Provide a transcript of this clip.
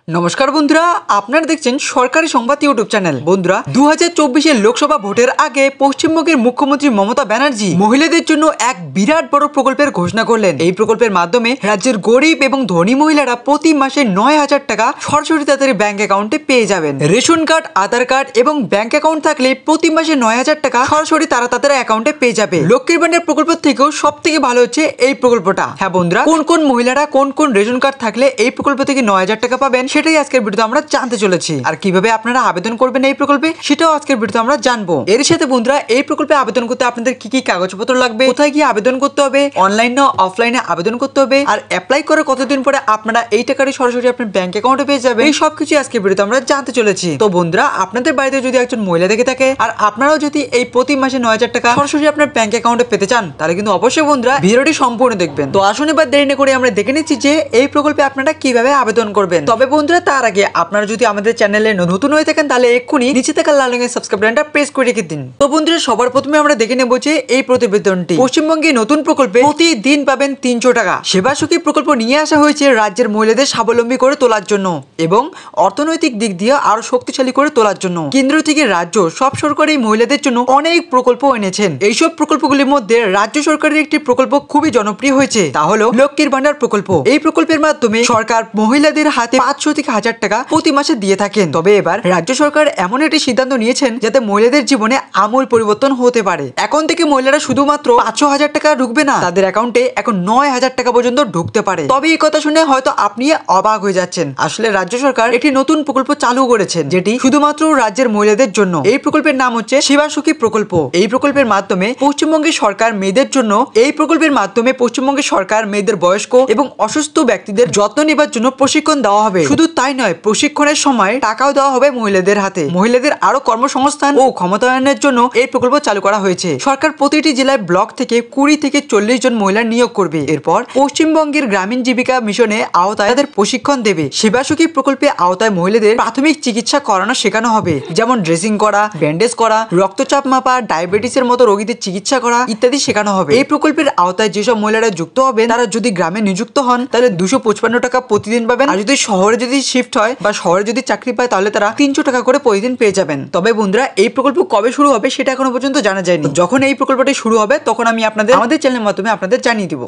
নমস্কার বন্ধুরা, আপনারা দেখছেন সরকারি সংবাদ ইউটিউব চ্যানেল। বন্ধুরা, 2024 লোকসভা ভোটের আগে পশ্চিমবঙ্গের মুখ্যমন্ত্রী মমতা ব্যানার্জি মহিলাদের জন্য এক বিরাট বড় প্রকল্পের ঘোষণা করলেন। এই প্রকল্পের মাধ্যমে রাজ্যের গরিব এবং ধনী মহিলারা প্রতি মাসে 9,000 টাকা সরাসরি তাদের ব্যাংক অ্যাকাউন্টে পেয়ে যাবেন। রেশন কার্ড, আধার কার্ড এবং ব্যাংক অ্যাকাউন্ট থাকলে প্রতি মাসে 9,000 টাকা সরাসরি তারা তাদের অ্যাকাউন্টে পেয়ে যাবে। লক্ষ্মীর ভান্ডার প্রকল্প থেকেও সব থেকে ভালো হচ্ছে এই প্রকল্পটা। হ্যাঁ বন্ধুরা, কোন কোন মহিলারা কোন কোন রেশন কার্ড থাকলে এই প্রকল্প থেকে 9,000 টাকা পাবেন সেটাই আজকের ভিডিওতে আমরা জানতে চলেছি। আর কিভাবে আপনারা আবেদন করবেন এই প্রকল্পে সেটাও আজকের ভিডিওতে আমরা জানবো। এর সাথে বন্ধুরা, এই প্রকল্পে আবেদন করতে আপনাদের কি কি কাগজপত্র লাগবে, কোথায় গিয়ে আবেদন করতে হবে, অনলাইন না অফলাইনে আবেদন করতে হবে, আর অ্যাপ্লাই করে কতদিন পরে আপনারা এই টাকাটি সরাসরি আপনার ব্যাংক অ্যাকাউন্টে পেয়ে যাবেন, এই সবকিছু আজকের ভিডিওতে আমরা জানতে চলেছি। তো বন্ধুরা, আপনাদের বাড়িতে যদি একজন মহিলা থেকে থাকে আর আপনারাও যদি এই প্রতি মাসে 9,000 টাকা সরাসরি আপনার ব্যাংক অ্যাকাউন্টে পেতে চান, তাহলে কিন্তু অবশ্যই বন্ধুরা ভিডিওটি সম্পূর্ণ দেখবেন। তো আসুন এবার দেরি না করে আমরা দেখে নিচ্ছি যে এই প্রকল্পে আপনারা কিভাবে আবেদন করবেন। তবে বন্ধুরা, তার আগে আপনারা যদি আমাদের চ্যানেলে নতুন হয়ে থাকেন তাহলে এক্ষুনি নিচে থাকা লাল রঙের সাবস্ক্রাইব বাটনটা প্রেস করে রেখে দিন। তো বন্ধুরা, সবার প্রথমে আমরা দেখে নেব যে এই প্রতিবেদনটি পশ্চিমবঙ্গে নতুন প্রকল্পে প্রতিদিন পাবেন 300 টাকা সেবা সুখী প্রকল্প নিয়ে আসা হয়েছে রাজ্যের মহিলাদের স্বাবলম্বী করে তোলার জন্য এবং অর্থনৈতিক দিক দিয়ে আরো শক্তিশালী করে তোলার জন্য। কেন্দ্র থেকে রাজ্য সব সরকারি মহিলাদের জন্য অনেক প্রকল্প এনেছেন। এইসব প্রকল্পগুলির মধ্যে রাজ্য সরকারের একটি প্রকল্প খুবই জনপ্রিয় হয়েছে, তা হলো লক্ষ্মীর ভান্ডার প্রকল্প। এই প্রকল্পের মাধ্যমে সরকার মহিলাদের হাতে 500 থেকে 1,000 টাকা প্রতি মাসে দিয়ে থাকেন। তবে এবার রাজ্য সরকার এমন একটি সিদ্ধান্ত নিয়েছেন যাতে মহিলাদের জীবনে আমূল পরিবর্তন হতে পারে। এখন থেকে মহিলারা শুধুমাত্র 500,000 টাকা ঢুকবে না, তাদের অ্যাকাউন্টে এখন 9,000 টাকা পর্যন্ত ঢুকতে পারে। তবে এই কথা শুনে হয়তো আপনি অবাক হয়ে যাচ্ছেন। আসলে রাজ্য সরকার একটি নতুন প্রকল্প চালু করেছেন যেটি শুধুমাত্র রাজ্যের মহিলাদের জন্য। এই প্রকল্পের নাম হচ্ছে সেবা সুখী প্রকল্প। এই প্রকল্পের মাধ্যমে পশ্চিমবঙ্গের সরকার মেয়েদের জন্য মেয়েদের বয়স্ক এবং অসুস্থ ব্যক্তিদের যত্ন নেবার জন্য প্রশিক্ষণ দেওয়া হবে। শুধু তাই নয়, প্রশিক্ষণের সময় টাকাও দেওয়া হবে মহিলাদের হাতে। মহিলাদের আরো কর্মসংস্থান ও ক্ষমতায়নের জন্য এই প্রকল্প চালু করা হয়েছে। সরকার প্রতিটি জেলায় ব্লক থেকে 20 থেকে 40 জন মহিলা নিয়োগ করবে। এরপর পশ্চিমবঙ্গের গ্রামীণ জীবিকা মিশনে আওতায় তাদের প্রশিক্ষণ দেবে। সেবা সুখী প্রকল্পের আওতায় মহিলাদের প্রাথমিক চিকিৎসা করানো শেখানো হবে, যেমন ড্রেসিং করা, ব্যান্ডেজ করা, রক্তচাপ মাপা, ডায়াবেটিসের মতো রোগীদের চিকিৎসা করা ইত্যাদি শেখানো হবে। এই প্রকল্পের আওতায় যেসব মহিলারা যুক্ত হবেন তারা যদি গ্রামে নিযুক্ত হন তাহলে 255 টাকা প্রতিদিন পাবেন, আর যদি শহরে যদি শিফট হয় বা শহরে যদি চাকরি পায় তাহলে তারা 300 টাকা করে প্রতিদিন পেয়ে যাবেন। তবে বন্ধুরা, এই প্রকল্প কবে শুরু হবে সেটা এখনো পর্যন্ত জানা যায়নি। যখন এই প্রকল্পটি শুরু হবে তখন আমি আপনাদের আমাদের চ্যানেলের মাধ্যমে আপনাদের জানিয়ে দিব।